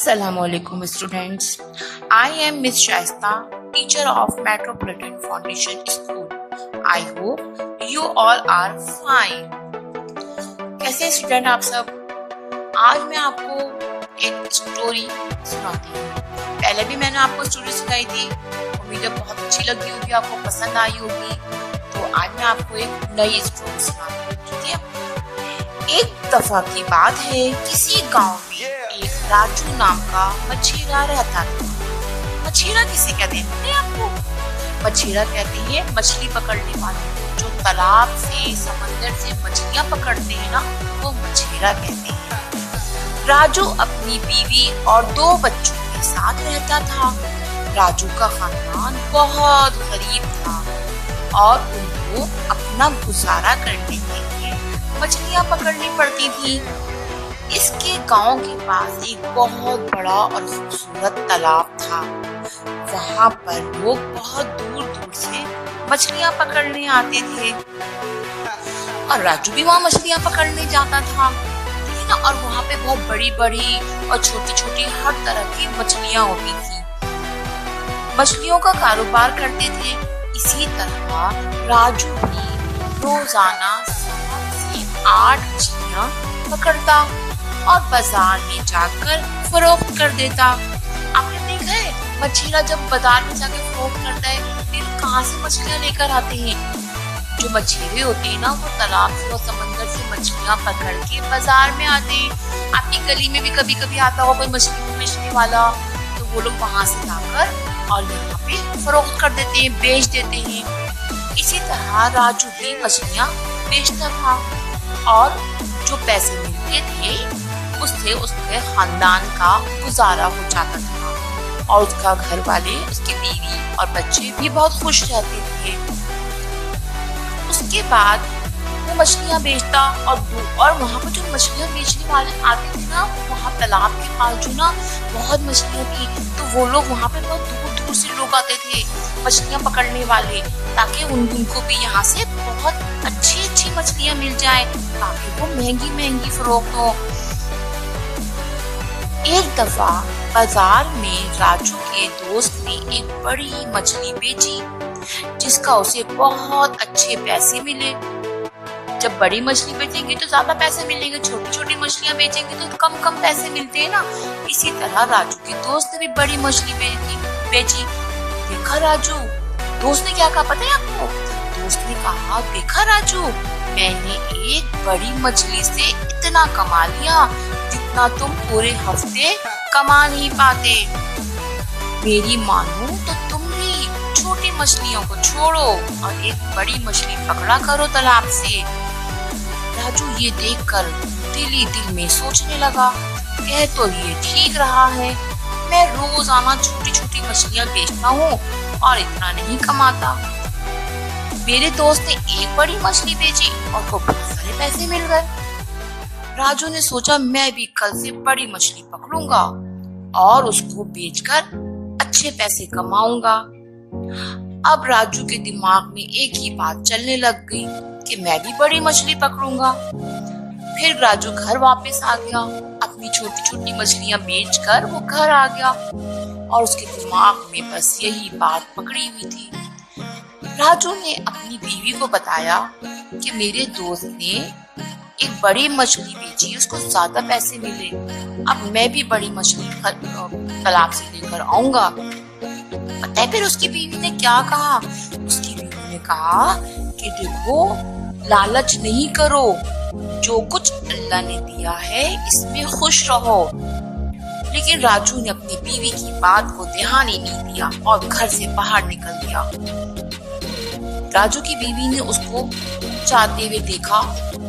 Assalamu alaikum students. I am Miss Shaista, teacher of Metropolitan Foundation School. I hope you all are fine. कैसे student आप सब? आज मैं आपको एक स्टोरी सुनाती हूँ। पहले भी मैंने आपको स्टोरी सुनाई थी, उम्मीद है बहुत अच्छी लगी होगी, आपको पसंद आई होगी। तो आज मैं आपको एक नई स्टोरी सुनाती हूँ, ठीक है? एक दफा की बात है, किसी गांव में एक राजू नाम का मछेरा रहता था। मछेरा किसे कहते हैं आपको? मछेरा कहते हैं मछली पकड़ने वाले, जो तालाब से समंदर से मछलियां पकड़ते हैं ना, वो मछेरा कहते हैं। राजू अपनी बीवी और 2 बच्चों के साथ रहता था। राजू का खानदान बहुत गरीब था और उनको अपना गुजारा करने के लिए मछलियां पकड़नी पड़ती थी। इसके गांव के पास एक बहुत बड़ा और खूबसूरत तालाब था। वहां पर लोग बहुत दूर दूर से मछलियां पकड़ने आते थे और राजू भी वहां मछलियां पकड़ने जाता था, ठीक है ना? और वहां पे बहुत बड़ी बड़ी और छोटी छोटी हर तरह की मछलियां होती थी। मछलियों का कारोबार करते थे। इसी तरह राजू भी रोजाना 7 से 8 मछलियां पकड़ता और बाजार में जाकर फरोख्त कर देता। आपने देखा है मछेरा जब बाजार में जाकर फरोख्त करता है, फिर कहाँ से मछलियां लेकर आते हैं? जो मछेरे होते हैं ना, वो तालाब से और समंदर से मछलियां पकड़ के बाजार में आते हैं। आपकी गली में भी कभी कभी आता होगा कोई मछली बेचने वाला, तो वो लोग वहां से लाकर और यहाँ पे फरोख्त कर देते हैं, बेच देते हैं। इसी तरह राजू भी मछलियां बेचता था और जो पैसे मिलते थे उससे उसके खानदान का गुजारा हो जाता था और उसका घर वाले, उसकी बीवी और बच्चे भी बहुत खुश रहते थे। उसके बाद वो मछलियां बेचता और वहां पर जो मछलियां बेचने वाले आते थे ना, वहां तालाब के पास जो ना बहुत मछलियां थी, तो वो लोग वहां पे बहुत दूर दूर से लोग आते थे मछलियां पकड़ने वाले, ताकि उनको भी यहाँ से बहुत अच्छी मछलियां मिल जाए, ताकि वो महंगी महंगी फरोख्त हो। एक दफा बाजार में राजू के दोस्त ने एक बड़ी मछली बेची, जिसका उसे बहुत अच्छे पैसे मिले। जब बड़ी मछली बेचेंगे तो ज्यादा पैसे मिलेंगे, छोटी छोटी मछलियां बेचेंगे तो कम पैसे मिलते हैं ना। इसी तरह राजू के दोस्त ने भी बड़ी मछली बेची। देखा राजू, दोस्त ने क्या कहा पता है आपको? दोस्त ने कहा, देखा राजू, मैंने एक बड़ी मछली से इतना कमा लिया जितना तुम पूरे हफ्ते कमा नहीं पाते। मेरी मानो तो तुम भी छोटी मछलियों को छोड़ो और एक बड़ी मछली पकड़ा करो तालाब से। राजू ये देखकर दिल ही दिल में सोचने लगा, कह तो ये ठीक रहा है, मैं रोजाना छोटी छोटी मछलियां बेचता हूँ और इतना नहीं कमाता। मेरे दोस्त ने एक बड़ी मछली बेची और को बहुत सारे पैसे मिल गए। राजू ने सोचा, मैं भी कल से बड़ी मछली पकड़ूंगा और उसको बेचकर अच्छे पैसे कमाऊंगा। अब राजू के दिमाग में एक ही बात चलने लग गई कि मैं भी बड़ी मछली पकड़ूंगा। फिर राजू घर वापस आ गया, अपनी छोटी छोटी मछलियां बेचकर वो घर आ गया और उसके दिमाग में बस यही बात पकड़ी हुई थी। राजू ने अपनी बीवी को बताया कि मेरे दोस्त ने एक बड़ी मछली बेची, उसको ज्यादा पैसे मिले, अब मैं भी बड़ी मछली तालाब से लेकर आऊंगा। पता है फिर उसकी बीवी ने क्या कहा? उसकी बीवी ने कहा कि देखो, लालच नहीं करो, जो कुछ अल्लाह ने दिया है इसमें खुश रहो। लेकिन राजू ने अपनी बीवी की बात को ध्यान ही नहीं दिया और घर से बाहर निकल दिया। राजू की बीवी ने उसको जाते हुए देखा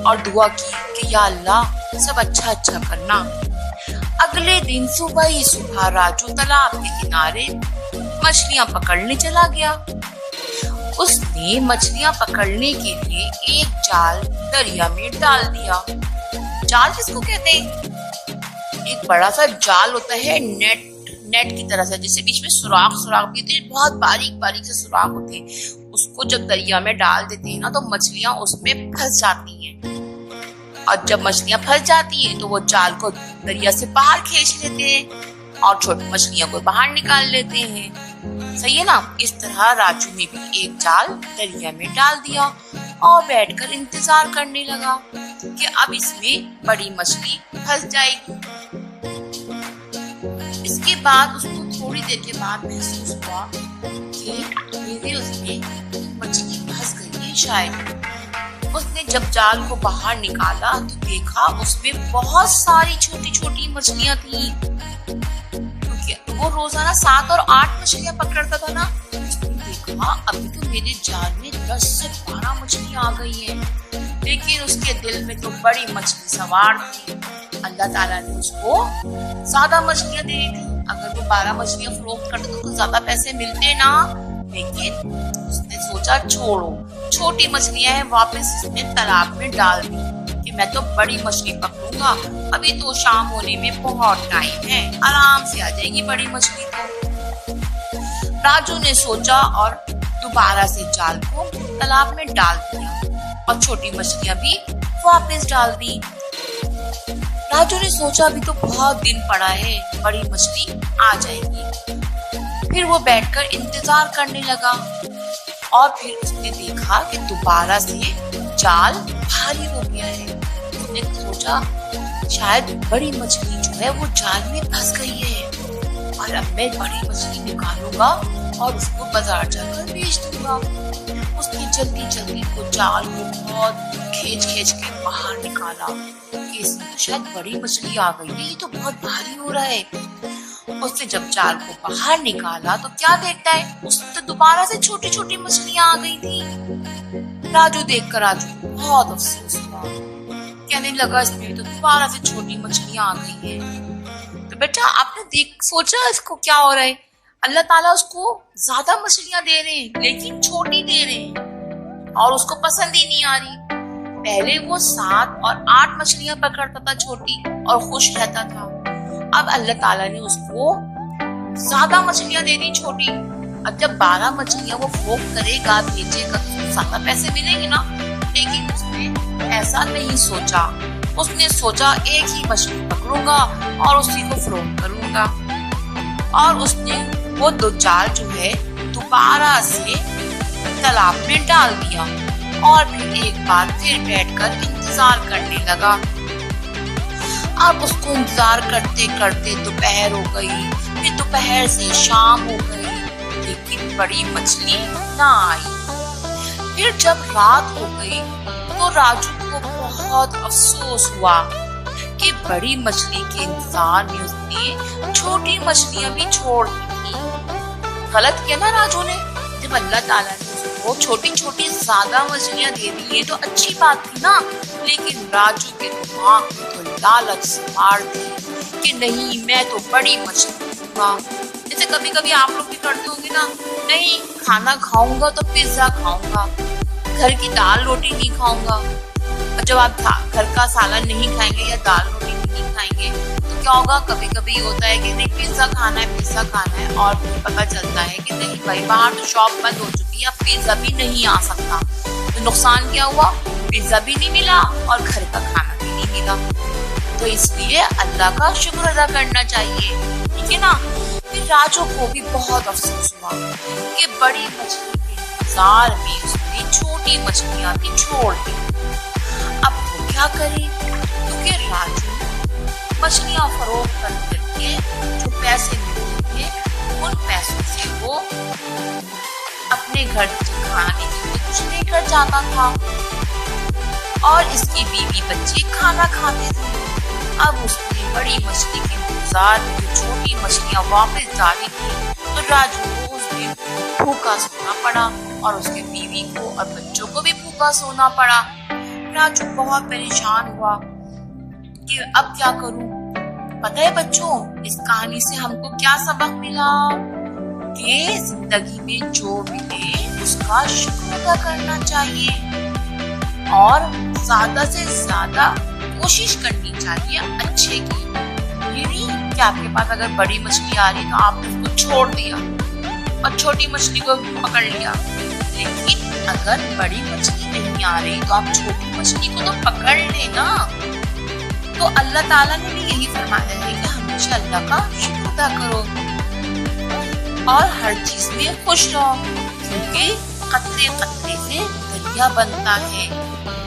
और दुआ की कि या अल्लाह सब अच्छा करना। अगले दिन सुबह ही सुबह राजू तालाब के किनारे मछलियां पकड़ने चला गया। उसने मछलियां पकड़ने के लिए एक जाल दरिया में डाल दिया। जाल किसको कहते हैं? एक बड़ा सा जाल होता है, नेट की तरह से, जिससे बीच में सुराख भी होते हैं, बहुत बारीक से सुराख होते हैं। उसको जब दरिया में डाल देते हैं ना, तो मछलियां उसमें फंस जाती हैं और जब मछलियां फंस जाती हैं तो वो जाल को दरिया से बाहर खींच लेते हैं। और छोटी मछलियों को बाहर निकाल लेते हैं। सही है ना। इस तरह राजू ने भी एक जाल दरिया में डाल दिया और बैठकर इंतजार करने लगा कि अब इसमें बड़ी मछली फंस जाएगी। इसके बाद उसको थोड़ी देर के बाद महसूस हुआ कि मेरे उसमें मछली फंस गई है शायद। उसने जब जाल को बाहर निकाला तो देखा उसमें बहुत सारी छोटी छोटी मछलियां थी। वो रोजाना 7 और 8 मछलियां पकड़ता था ना। उसने देखा अभी तो मेरे जाल में 10 से 12 मछलियां आ गई हैं। लेकिन उसके दिल में तो बड़ी मछली सवार थी। अल्लाह ताला ने उसको ज्यादा मछलियां दे दी। अगर वो 12 मछलियां फरोख्त करता तो ज्यादा पैसे मिलते ना। लेकिन उसने सोचा छोड़ो, छोटी मछलियां हैं, वापस इसने तालाब में डाल दी कि मैं तो बड़ी मछली पकड़ूंगा। अभी तो शाम होने में बहुत टाइम है, आराम से आ जाएगी बड़ी मछली तो। राजू ने सोचा और दोबारा से जाल को तालाब में डाल दिया और छोटी मछलियां भी वापस डाल दी। राजू ने सोचा अभी तो बहुत दिन पड़ा है, बड़ी मछली आ जाएगी। फिर वो बैठकर इंतजार करने लगा और फिर उसने देखा कि दोबारा से जाल भारी हो गया है। उसने सोचा शायद बड़ी मछली जो है वो जाल में फंस गई है और अब मैं बड़ी मछली निकालूंगा और उसको बाजार जाकर बेच दूंगा। उसने जल्दी जल्दी को जाल को बहुत खींच खींच के बाहर निकाला कि इसमें शायद बड़ी मछली आ गई है, ये तो बहुत भारी हो रहा है। उसने जब जाल को बाहर निकाला तो क्या देखता है, उसमें तो दोबारा से छोटी छोटी मछलियां आ गई थी। राजू देखकर राजू बहुत अफसोस हुआ, कहने लगा इसमें तो दोबारा से छोटी मछलियां आ गई है। तो बेटा आपने सोचा इसको क्या हो रहा है। अल्लाह ताला उसको ज्यादा मछलियां दे रहे हैं लेकिन छोटी दे रहे हैं और उसको पसंद ही नहीं आ रही। पहले वो 7 और 8 मछलियां पकड़ता था छोटी और खुश रहता था। अब अल्लाह ताला ने उसको ज्यादा मछलियां दे दी छोटी। अब जब 12 मछलियां वो फरोख्त करेगा, बेचेगा तो ज्यादा पैसे मिलेंगे ना। लेकिन उसने ऐसा नहीं सोचा। उसने सोचा एक ही मछली पकड़ूंगा और उसी को फरोख्त करूंगा। और उसने वो दो जाल जो है दोबारा से तालाब में डाल दिया और फिर एक बार फिर बैठकर इंतजार करने लगा। अब उसको इंतजार करते करते दोपहर हो गई, फिर दोपहर से शाम हो गई, लेकिन बड़ी मछली ना आई। फिर जब रात हो गई तो राजू को बहुत अफसोस हुआ कि बड़ी मछली के इंतजार में उसने छोटी मछलियां भी छोड़ दी। गलत किया ना राजू ने। जब अल्लाह ताला ने उसको छोटी छोटी ज्यादा मछलियां दे दी है तो अच्छी बात थी ना। लेकिन राजू के दिमाग में तो लालच मार दी कि नहीं मैं तो बड़ी मछली खाऊंगा। जैसे कभी कभी आप लोग भी करते होंगे ना, नहीं खाना खाऊंगा तो पिज्जा खाऊंगा, घर की दाल रोटी नहीं खाऊंगा। और जब आप घर का सालन नहीं खाएंगे या दाल रोटी नहीं खाएंगे तो क्या होगा, कभी कभी होता है कि नहीं पिज्जा खाना है और फिर पता चलता है कि नहीं भाई बाहर तो शॉप बंद हो चुकी है, अब पिज्जा भी नहीं आ सकता। तो नुकसान क्या हुआ, पिज्जा भी नहीं मिला और घर का खाना भी नहीं मिला। तो इसलिए अल्लाह का शुक्र अदा करना चाहिए, ठीक है ना। फिर राजू को भी बहुत अफसोस हुआ कि बड़ी मछली के इंतजार में उसने छोटी मछलियां भी छोड़ दी। अब वो क्या करे, क्योंकि राजू मछलियां फरोख्त करके जो पैसे मिलते थे उन पैसों से वो अपने घर खाने के लिए कुछ लेकर जाता था और इसकी बीवी बच्चे खाना खाते थे। अब उसने बड़ी मछली के इंतजार में जो छोटी मछलियां वापस डाली थी तो राजू को उस दिन भूखा सोना पड़ा और उसके बीवी को और बच्चों को भी भूखा सोना पड़ा। राजू बहुत परेशान हुआ कि अब क्या करूं। पता है बच्चों, इस कहानी से हमको क्या सबक मिला कि जिंदगी में जो मिले उसका शुक्र अदा करना चाहिए और ज्यादा से ज्यादा कोशिश करनी चाहिए अच्छे की। ये नहीं कि आपके पास अगर बड़ी मछली आ रही तो आपने उसको छोड़ दिया और छोटी मछली को पकड़ लिया। लेकिन अगर बड़ी मछली नहीं आ रही तो आप छोटी मछली को तो पकड़ लेना। तो अल्लाह ताला ने भी यही फरमाया है कि हमेशा अल्लाह का शुक्र ادا کرو اور ہر چیز میں خوش رہو، کیونکہ قطرے قطرے سے دریا بنتا ہے،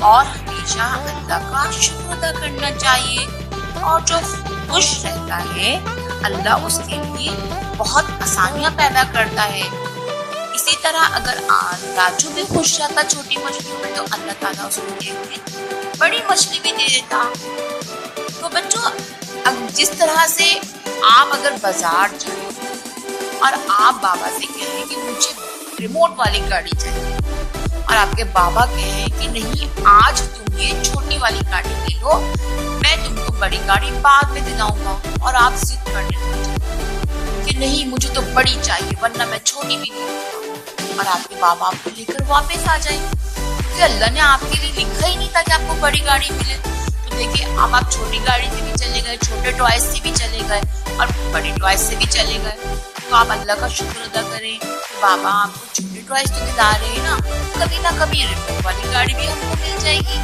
اور ہمیشہ اللہ کا شکر ادا کرنا چاہیے، اور جو خوش رہتا ہے اللہ اس کے لیے بہت آسانیاں پیدا کرتا ہے۔ اسی طرح اگر راجو بھی خوش رہتا چھوٹی مچھلیوں میں تو اللہ تعالیٰ اس کو ایک بڑی مچھلی بھی دے دیتا۔ تو بچوں، جس طرح سے آپ اگر بازار جائیں اور آپ بابا سے کہیں کہ مجھے ریموٹ والی گاڑی چاہیے، اور آپ کے بابا کہیں کہ نہیں آج تم یہ چھوٹی والی گاڑی لے لو، میں تم کو بڑی گاڑی بعد میں دلاؤں گا، اور آپ ضد کرنے لگے کہ نہیں مجھے تو بڑی چاہیے ورنہ میں چھوٹی بھی نہیں لوں، اور آپ کے بابا آپ کو لے کر واپس آ جائیں، کیونکہ اللہ نے آپ کے لیے لکھا ہی نہیں تھا کہ آپ کو بڑی گاڑی ملے۔ تو دیکھیے اب آپ چھوٹی گاڑی سے بھی چلے گئے، چھوٹے ٹوائز سے بھی چلے گئے، اور بڑی ٹوائز سے بھی چلے گئے، تو آپ اللہ کا شکر ادا کریں کہ بابا آپ کو چھوٹے ٹوائز تو دلا رہے ہیں نا، کبھی نہ کبھی ریموٹ والی گاڑی بھی ہم کو مل جائے گی۔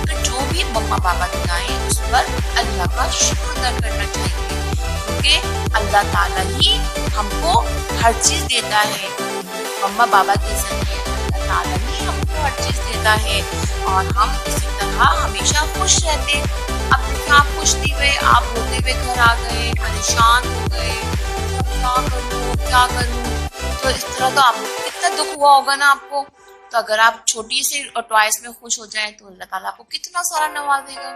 تو جو بھی مما بابا دلائیں اس پر اللہ کا شکر ادا کرنا چاہیے، کیونکہ اللہ تعالیٰ ہی ہم کو ہر چیز دیتا ہے، مما بابا کے ذریعے اللہ تعالیٰ ہی ہم کو ہر چیز دیتا ہے، اور ہم اسی طرح ہمیشہ خوش رہتے۔ اب دیکھیں آپ خوش نہیں ہوئے، آپ روتے ہوئے گھر آ گئے، پریشان ہو گئے، کیا کروں، تو اس طرح تو آپ کو کتنا دکھ ہوا ہوگا نا آپ کو۔ تو اگر آپ چھوٹی سی ٹوائس میں خوش ہو جائیں تو اللہ تعالیٰ آپ کو کتنا سارا نوازے گا۔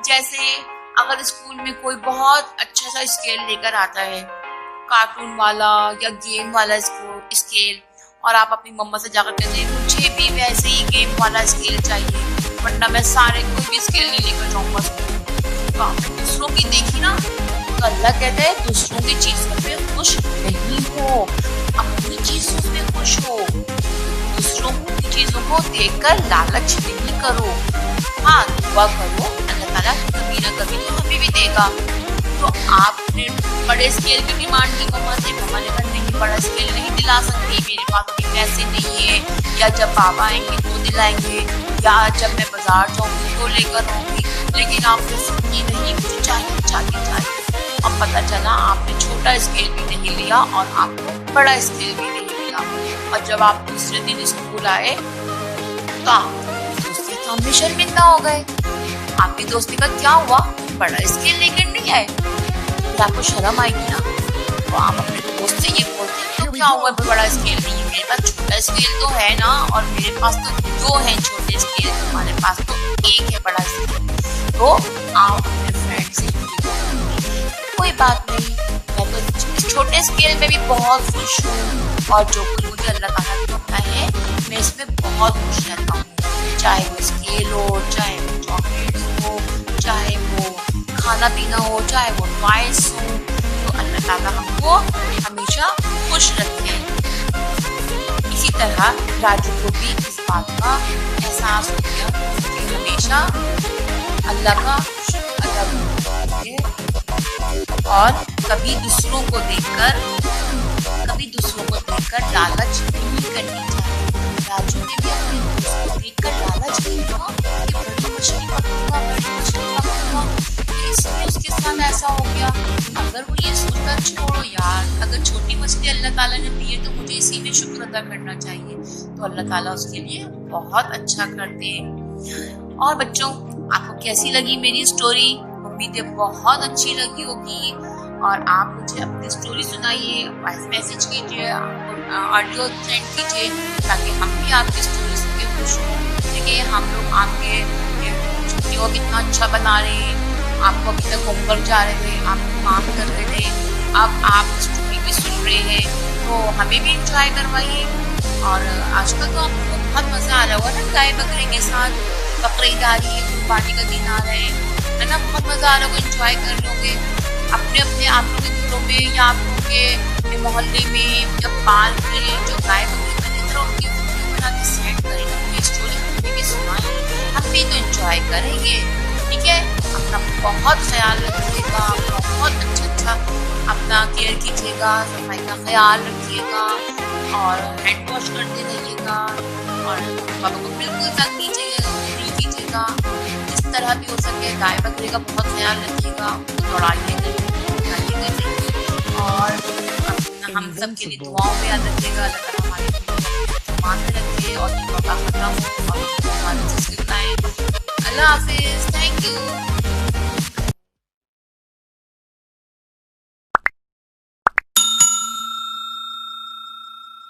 جیسے اگر اسکول میں کوئی بہت اچھا سا اسکیل لے کر آتا ہے، کارٹون والا یا گیم والا اسکیل، اور آپ اپنی مما سے جا کر کہتے ہیں مجھے بھی ویسے ہی گیم والا اسکیل چاہیے ورنہ میں سارے کوئی بھی اسکیل نہیں لے کر جاؤں گا اسکول۔ تو آپ نے دوسروں کی دیکھی نا، تو اللہ کہتا ہے دوسروں کی چیزوں پہ خوش نہیں ہو، اپنی چیزوں پہ خوش ہو، دوسروں کی چیزوں کو دیکھ کر لالچ نہیں کرو، ہاں دعا کرو اللہ تعالیٰ کبھی نہ کبھی تو ہمیں بھی دے گا۔ تو آپ نے بڑے اسکیل کی ڈیمانڈ کی مما سے، مما نے کہا نہیں بڑا اسکیل نہیں دلا سکتی، میرے پاس ابھی پیسے نہیں ہے، یا جب بابا آئیں گے تو دلائیں گے، یا جب میں بازار جاؤں گی تو لے کر آؤں گی، لیکن آپ نے سنی نہیں، مجھے چاہیے۔ اب پتہ چلا آپ نے چھوٹا اسکیل بھی نہیں لیا اور آپ کو بڑا اسکیل بھی نہیں ملا، اور جب آپ دوسرے دن اسکول آئے تو آپ دوستی تو ہم بھی شرمندہ ہو گئے۔ آپ کی دوستی کا کیا ہوا، بڑا اسکیل لے کر نہیں آئے، پھر آپ کو شرم آئے گی نا، تو آپ اپنے دوست سے یہ بولتے ہیں تو کیا ہوا بڑا اسکیل نہیں ہے، میرے پاس چھوٹا اسکیل تو ہے نا، اور میرے پاس تو 2 ہیں چھوٹے اسکیل، ہمارے پاس تو 1 ہے بڑا اسکیل۔ تو آپ اپنے فرینڈ سے کوئی بات نہیں، میں تو اس چھوٹے اسکیل میں بھی بہت خوش ہوں، اور جو کچھ مجھے اللہ تعالیٰ دیتا ہے میں اس میں بہت خوش رہتا ہوں، چاہے وہ اسکیل ہو، چاہے وہ چاکلیٹس ہو، چاہے وہ کھانا پینا ہو، چاہے وہ ٹوائز ہو، تو اللہ تعالیٰ ہم کو ہمیشہ خوش رکھے۔ اسی طرح راجو کو بھی اس بات کا احساس ہو گیا کہ ہمیشہ اللہ کا شکر ادا کرنا چاہیے، اور کبھی دوسروں کو دیکھ کر لالچ نہیں کرنی چاہیے۔ راجو نے بھی اپنے دوست کو دیکھ کر لالچ نہیں کیا کہ بڑی مچھلی پکڑوں گا، اس میں اس کے ساتھ ایسا ہو گیا۔ اگر وہ یہ سوچتا چھوڑو یار، اگر چھوٹی مچھلی اللہ تعالیٰ نے دی ہے تو مجھے اسی میں شکر ادا کرنا چاہیے، تو اللہ تعالیٰ اس کے لیے بہت اچھا کرتے ہیں۔ اور بچوں، آپ کو کیسی لگی میری اسٹوری؟ امید ہے بہت اچھی لگی ہوگی، اور آپ مجھے اپنی اسٹوری سنائیے، وائس میسج کیجیے، آڈیو سینڈ کیجیے، تاکہ ہم بھی آپ کی اسٹوری سن کے خوش ہوں۔ دیکھیے ہم لوگ آپ کے چھٹیوں کو کتنا اچھا بنا رہے ہیں، آپ کو ابھی تک ہوم ورک جا رہے تھے، آپ کو کام کر رہے تھے، اب آپ اسٹوری بھی سن رہے ہیں، تو ہمیں بھی انجوائے کروائیے۔ اور آج کل تو آپ کو بہت مزہ آ رہا ہوگا نا، گائے بکرے کے ساتھ، بقرعید آ رہی ہے، قربانی کا دن آ رہے ہے نا، بہت مزہ آ رہا ہوگا، انجوائے کر لو گے اپنے آپ لوگ کے گھروں میں، یا آپ لوگ کے محلے میں جب پال رہے جو گائے بکرے بنے، ذرا ان کی ویڈیو بنا کے سینڈ کریں، اپنی اسٹوری ہمیں بھی سنائیں، ہم بھی تو انجوائے کریں گے، ٹھیک ہے؟ اپنا بہت خیال رکھیے گا، بہت اچھا اپنا کیئر کیجیے گا، صفائی کا خیال رکھیے گا، اور ہینڈ واش کرتے رہیے گا، اور بابا کو بالکل تنگ نہیں کیجیے گا، جس طرح بھی ہو سکے گائے بکرے کا بہت خیال رکھیے گا، دوڑائیے گا، اور ہم سب کے لیے دعاؤں میں یاد رکھیے گا. اللہ تعالیٰ ہماری مان میں رکھے اور یہ موقع ختم ہو اور ہمارے سے بتائیں. اللہ حافظ. Thank you.